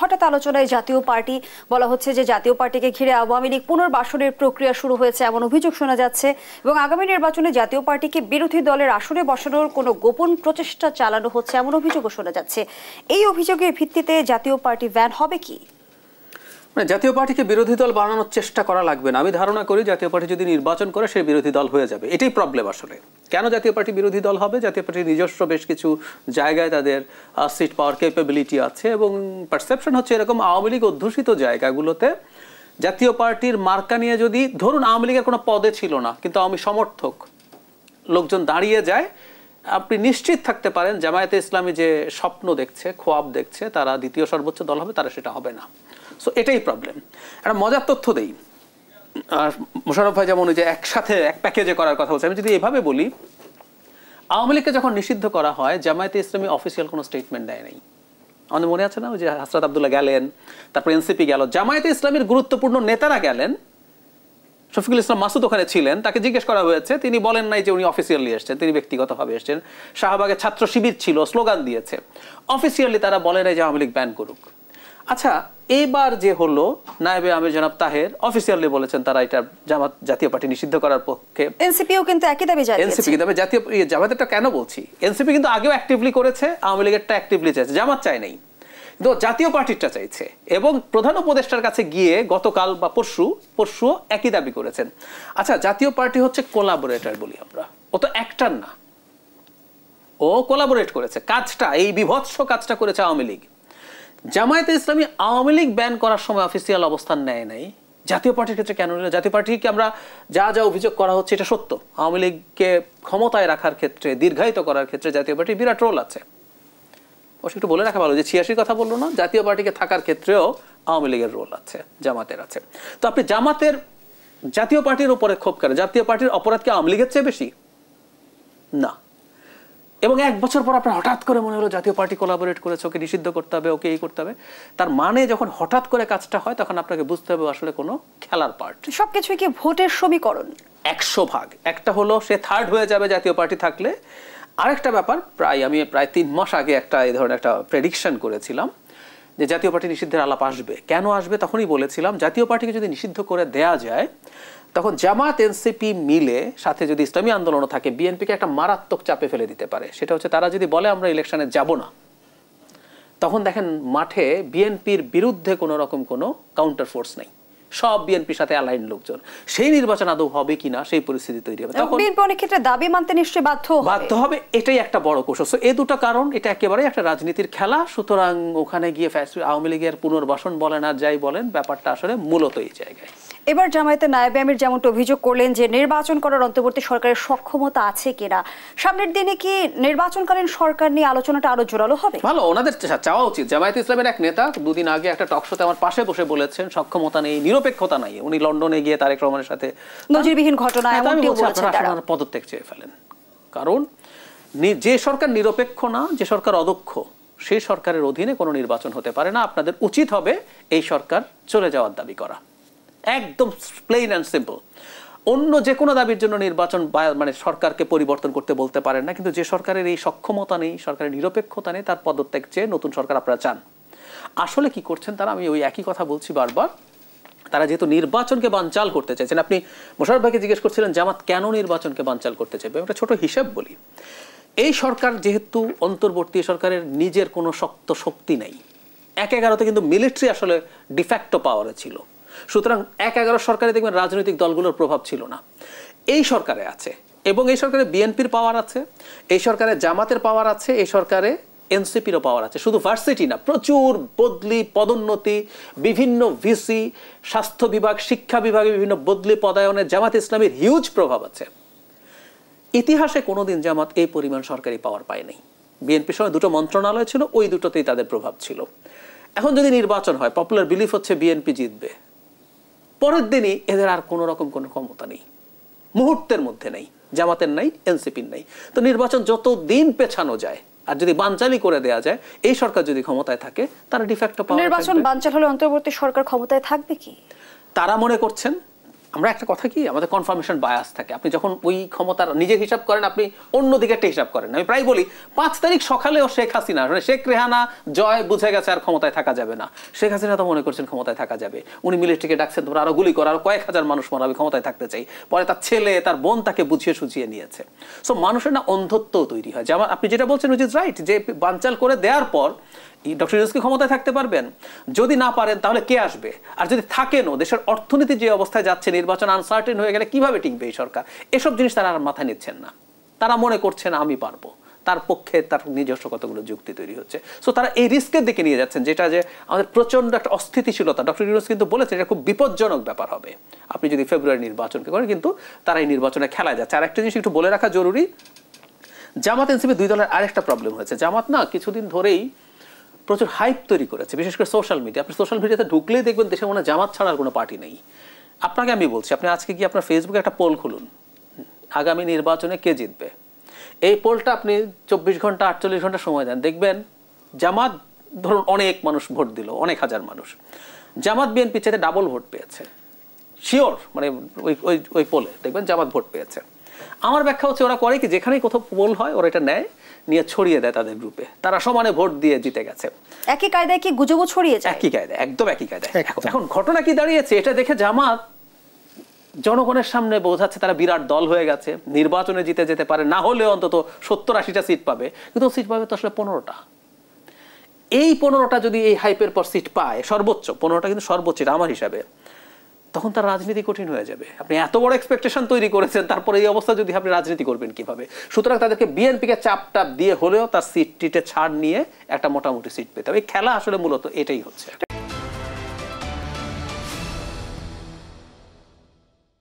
হঠাৎ আলোচনায় জাতীয় পার্টি বলা হচ্ছে যে জাতীয় পার্টিকে ঘিরে আওয়ামী লীগ পুনর্বাসনের প্রক্রিয়া শুরু হয়েছে এমন অভিযোগ শোনা যাচ্ছে এবং আগামী নির্বাচনে জাতীয় পার্টিকে বিরোধী দলের আসনে বসানোর কোনো গোপন প্রচেষ্টা চালানো হচ্ছে এমন অভিযোগও শোনা যাচ্ছে। এই অভিযোগের ভিত্তিতে জাতীয় পার্টি ব্যান হবে কি? জাতীয় পার্টিকে বিরোধী দল বানানোর চেষ্টা করা লাগবে না। আমি ধারণা করি জাতীয় পার্টি যদি নির্বাচন করে সে বিরোধী দল হয়ে যাবে। এটাই প্রবলেম আসলে। কেন জাতীয় পার্টি বিরোধী দল হবে? জাতীয় পার্টির নিজস্ব বেশ কিছু জায়গায় তাদের সিট পাওয়ার ক্যাপাবিলিটি আছে এবং পারসেপশন হচ্ছে এরকম আওয়ামী লীগ অধ্যুষিত জায়গাগুলোতে জাতীয় পার্টির মার্কা নিয়ে যদি ধরুন আওয়ামী লীগের কোনো পদে ছিল না কিন্তু আওয়ামী সমর্থক লোকজন দাঁড়িয়ে যায়, আপনি নিশ্চিত থাকতে পারেন জামায়াতে ইসলামী যে স্বপ্ন দেখছে, খোয়াব দেখছে তারা দ্বিতীয় সর্বোচ্চ দল হবে, তারা সেটা হবে না। সো এটাই প্রবলেম। একটা মজার তথ্য দেই, আর মোশাররফ ভাই যেমন যে একসাথে এক প্যাকেজে করার কথা বলছে, আমি যদি এভাবে বলি, আওয়ামী লীগকে যখন নিষিদ্ধ করা হয় জামায়াতে ইসলামী অফিসিয়াল কোনো স্টেটমেন্ট দেয় নাই। আমাদের মনে আছে না ওই যে হাসরাত আব্দুল্লাহ গেলেন, তারপর এনসিপি গেল, জামায়াতে ইসলামীর গুরুত্বপূর্ণ নেতারা গেলেন, শফিকুল ইসলাম মাসুদ ওখানে ছিলেন, তাকে জিজ্ঞেস করা হয়েছে, তিনি বলেন নাই যে উনি অফিসিয়ালি এসেছেন, তিনি ব্যক্তিগতভাবে এসেছেন। শাহবাগে ছাত্র শিবির ছিল, স্লোগান দিয়েছে, অফিসিয়ালি তারা বলে নাই যে আওয়ামী লীগ ব্যান করুক। আচ্ছা, এবার যে হলো নায়েবে আমির জনাব তাহের অফিসিয়ালি বলেছেন তারা এটা জাতীয় পার্টি নিষিদ্ধ করার পক্ষে। এনসিপিও কিন্তু একই দাবি জানিয়েছে। এনসিপি কিন্তু জাতীয় জামায়াতেরটা কেন বলছি, এনসিপি কিন্তু আগেও অ্যাক্টিভলি করেছে, আওয়ামী লীগেরটা অ্যাক্টিভলি চাইছে, জামাত চায় নাই, কিন্তু জাতীয় পার্টিটা চাইছে। এবং প্রধান উপদেষ্টার কাছে গিয়ে গতকাল বা পরশুও একই দাবি করেছেন। আচ্ছা, জাতীয় পার্টি হচ্ছে কোলাবোরেটর বলি আমরা, ও তো একটার না, ও কোলাবোরেট করেছে। কাজটা, এই বিভৎস কাজটা করেছে আওয়ামী লীগ। জামায়াতে ইসলামী আওয়ামী লীগ ব্যান করার সময় অফিসিয়াল অবস্থান নেয় নাই, জাতীয় পার্টির ক্ষেত্রে কেন নিল? জাতীয় পার্টিকে আমরা যা যা অভিযোগ করা হচ্ছে এটা সত্য। আওয়ামী লীগকে ক্ষমতায় রাখার ক্ষেত্রে, দীর্ঘায়িত করার ক্ষেত্রে জাতীয় পার্টির বিরাট রোল আছে। অবশ্যই একটু বলে রাখা ভালো যে 86 কথা বললো না, জাতীয় পার্টিকে থাকার ক্ষেত্রেও আওয়ামী লীগের রোল আছে, জামাতের আছে। তো আপনি জামাতের জাতীয় পার্টির উপরে ক্ষোভ করেন, জাতীয় পার্টির অপরাধ কি আওয়ামী লীগের চেয়ে বেশি? না। এবং এক বছর পর আপনার হঠাৎ করে মনে হলো জাতীয় পার্টি কোলাবোরেট করেছে, ওকে নিষিদ্ধ করতে হবে, ওকে এই করতে হবে। তার মানে যখন হঠাৎ করে কাজটা হয় তখন আপনাকে বুঝতে হবে আসলে কোনো খেলার পার্ট। সবকিছুই কি ভোটের সমীকরণ? 100 ভাগ। একটা হলো সে থার্ড হয়ে যাবে জাতীয় পার্টি থাকলে। আরেকটা ব্যাপার, আমি প্রায় 3 মাস আগে এই ধরনের একটা প্রেডিকশন করেছিলাম যে জাতীয় পার্টি নিষিদ্ধের আলাপ আসবে। কেন আসবে তখনই বলেছিলাম, জাতীয় পার্টিকে যদি নিষিদ্ধ করে দেয়া যায় তখন জামাত এনসিপি মিলে, সাথে যদি ইসলামী আন্দোলনও থাকে, বিএনপিকে একটা মারাত্মক চাপে ফেলে দিতে পারে। সেটা হচ্ছে তারা যদি বলে আমরা ইলেকশনে যাব না, তখন দেখেন মাঠে বিএনপির বিরুদ্ধে কোনো রকম কোনো কাউন্টার ফোর্স নেই, সব বিএনপির সাথে অ্যালাইন লোকজন। সেই নির্বাচন আদৌ হবে কিনা সেই পরিস্থিতি তৈরি হবে। তখন বিএনপি অনেক ক্ষেত্রে দাবি মানতে নিশ্চয়ই বাধ্য হবে। এটাই একটা বড় কৌশল। এই দুটো কারণ, এটা একেবারে একটা রাজনীতির খেলা। সুতরাং ওখানে গিয়ে আওয়ামী লীগের পুনর্বাসন বলেন আর যাই বলেন, ব্যাপারটা আসলে মূলত এই জায়গায়। এবার জামায়াতের নায়েবে আমির যেমনটা অভিযোগ করলেন যে নির্বাচন করার অন্তর্বর্তী সরকারের সক্ষমতা আছে কিনা, সামনের দিনে কি নির্বাচনকালীন সরকার নিয়ে আলোচনাটা আরো জোরালো হবে? ভালো, ওনাদের চাওয়া উচিত। জামায়াতে ইসলামের এক নেতা দুদিন আগে একটা টক শোতে আমার পাশে বসে বলেছেন সক্ষমতা নেই, নিরপেক্ষতা নাই। উনি লন্ডনে গিয়ে তারেক রহমানের সাথে নজিরবিহীন ঘটনা এমনটিও বলেছেন তারা। পদত্যাগ চেয়ে ফেলেন, কারণ যে সরকার নিরপেক্ষ না, যে সরকার অদক্ষ, সেই সরকারের অধীনে কোনো নির্বাচন হতে পারে না। আপনাদের উচিত হবে এই সরকার চলে যাওয়ার দাবি করা, একদম প্লেন অ্যান্ড সিম্পল। অন্য যে কোনো দাবির জন্য নির্বাচন মানে সরকারকে পরিবর্তন করতে বলতে পারেন না, কিন্তু যে সরকারের এই সক্ষমতা নেই, সরকারের নিরপেক্ষতা নেই, তার পদত্যাগ চেয়ে নতুন সরকার আপনারা চান। আসলে কি করছেন তারা? আমি ওই একই কথা বলছি বারবার। তারা যেহেতু নির্বাচনকে বানচাল করতে চাইছেন, আপনি মোশাররফ ভাইকে জিজ্ঞেস করছিলেন জামাত কেন নির্বাচনকে বানচাল করতে চাইবে, একটা ছোট হিসাব বলি। এই সরকার যেহেতু অন্তর্বর্তী সরকারের নিজের কোনো শক্ত শক্তি নেই, 1-11তে কিন্তু মিলিটারি আসলে ডিফ্যাক্টো পাওয়ারে ছিল, সুতরাং 1-11 সরকারে দেখবেন রাজনৈতিক দলগুলোর প্রভাব ছিল না। এই সরকারে আছে, এবং এই সরকারে বিএনপির পাওয়ার আছে, এই সরকারে জামাতের পাওয়ার আছে, এই সরকারে এনসিপিরও পাওয়ার আছে। শুধু ভার্সিটি না, প্রচুর বদলি, পদোন্নতি, বিভিন্ন ভিসি, স্বাস্থ্য বিভাগ, শিক্ষা বিভাগে বিভিন্ন বদলি পদায়নে জামাত ইসলামীর হিউজ প্রভাব আছে। ইতিহাসে কোনোদিন জামাত এই পরিমাণ সরকারি পাওয়ার পায় নাই। বিএনপির সময় 2টো মন্ত্রণালয় ছিল, ওই দুটোতেই তাদের প্রভাব ছিল। এখন যদি নির্বাচন হয়, পপুলার বিলিফ হচ্ছে বিএনপি জিতবে, পরের দিনই এদের আর কোনো রকম কোনো ক্ষমতা নেই, মুহূর্তের মধ্যে নেই, জামাতের নাই, এনসিপির নাই। তো নির্বাচন যত দিন পেছানো যায় আর যদি বানচালি করে দেয়া যায়, এই সরকার যদি ক্ষমতায় থাকে, তারা ডিফ্যাক্টো পাওয়ার। নির্বাচন বানচাল হলে অন্তর্বর্তী সরকার ক্ষমতায় থাকবে কি? তারা মনে করছেন আমরা একটা কথা কি, আমাদের কনফার্মেশন বায়াস থাকে। আপনি যখন ওই ক্ষমতার নিজের হিসাব করেন, আপনি অন্যদিকে একটা হিসাব করেন। আমি প্রায় বলি 5 তারিখ সকালেও শেখ হাসিনা, শেখ রেহানা জয় বুঝে গেছে আর ক্ষমতায় থাকা যাবে না। শেখ হাসিনা তো মনে করছেন ক্ষমতায় থাকা যাবে, উনি মিলিটারিকে ডাকছেন তোমরা আরো গুলি করো, আরো কয়েক হাজার মানুষ মারা, আমি ক্ষমতায় থাকতে চাই। পরে তার ছেলে তার বোন তাকে বুঝিয়ে সুঝিয়ে নিয়েছে। সো মানুষের না অন্ধত্ব তৈরি হয়। যেমন আপনি যেটা বলছেন উইচ ইজ রাইট, যে বানচাল করে দেওয়ার পর ডক্টর ইউনূস কি ক্ষমতায় থাকতে পারবেন? যদি না পারেন তাহলে কে আসবে? আর যদি থাকেনও, দেশের অর্থনীতি যে অবস্থায় যাচ্ছে, নির্বাচন আনসার্টেন হয়ে গেলে কিভাবে টিকবে এই সরকার? এসব জিনিস তারা আর মাথায় নিচ্ছেন না। তারা মনে করছেন আমি পারবো, তার পক্ষে তার নিজস্ব কতগুলো যুক্তি তৈরি হচ্ছে। সো তারা এই রিস্কের দিকে নিয়ে যাচ্ছেন, যেটা যে আমাদের প্রচন্ড একটা অস্থিতিশীলতা। ডক্টর ইউনূস কিন্তু বলেছেন এটা খুব বিপজ্জনক ব্যাপার হবে আপনি যদি ফেব্রুয়ারি নির্বাচনকে করেন, কিন্তু তারা এই নির্বাচনে খেলায় যাচ্ছে। আর একটা জিনিস একটু বলে রাখা জরুরি, জামাত এনসিপি দুই দলের আরেকটা প্রবলেম হয়েছে। জামাত না কিছুদিন ধরেই প্রচুর হাইপ তৈরি করেছে, বিশেষ করে সোশ্যাল মিডিয়া। আপনি সোশ্যাল মিডিয়াতে ঢুকলেই দেখবেন দেশে মনে জামাত ছাড়া আর কোনো পার্টি নেই। আপনাকে আমি বলছি, আপনি আজকে গিয়ে আপনার ফেসবুকে একটা পোল খুলুন, আগামী নির্বাচনে কে জিতবে। এই পোলটা আপনি 24 ঘন্টা 48 ঘন্টা সময় দেন, দেখবেন জামাত, ধরুন অনেক মানুষ ভোট দিল, অনেক হাজার মানুষ, জামাত বিএনপি চাইতে ডাবল ভোট পেয়েছে শিওর। মানে ওই পোলে দেখবেন জামাত ভোট পেয়েছে। আমার ব্যাখ্যা হচ্ছে ওরা করে কি, যেখানেই কোথাও পোল হয় ওরা এটা নেয়, নিয়ে ছড়িয়ে দেয় তাদের গ্রুপে, তারা সমানে ভোট দিয়ে জিতে গেছে। একই কায়দায় কি গুজবও ছড়িয়ে যায়? একই কায়দায়, একদম একই কায়দায়। এখন ঘটনা কি দাঁড়িয়েছে, এটা দেখে জামাত জনগণের সামনে বোঝাচ্ছে তারা বিরাট দল হয়ে গেছে, নির্বাচনে জিতে যেতে পারে, না হলে অন্তত 70-80টা সিট পাবে, কিন্তু সিট পাবে তো আসলে 15টা। এই 15টা যদি এই হাইপের পর সিট পায়, সর্বোচ্চ 15টা কিন্তু সর্বোচ্চ আমার হিসাবে, তখন তার রাজনীতি কঠিন হয়ে যাবে। আপনি এত বড় এক্সপেকটেশন তৈরি করেছেন, তারপরে এই অবস্থা যদি আপনি রাজনীতি করবেন কিভাবে? সুতরাং তাদেরকে বিএনপিকে চাপ টাপ দিয়ে হলেও তার সিট টিটে ছাড় নিয়ে একটা মোটামুটি সিট পেতে হবে। এই খেলা আসলে মূলত এটাই হচ্ছে।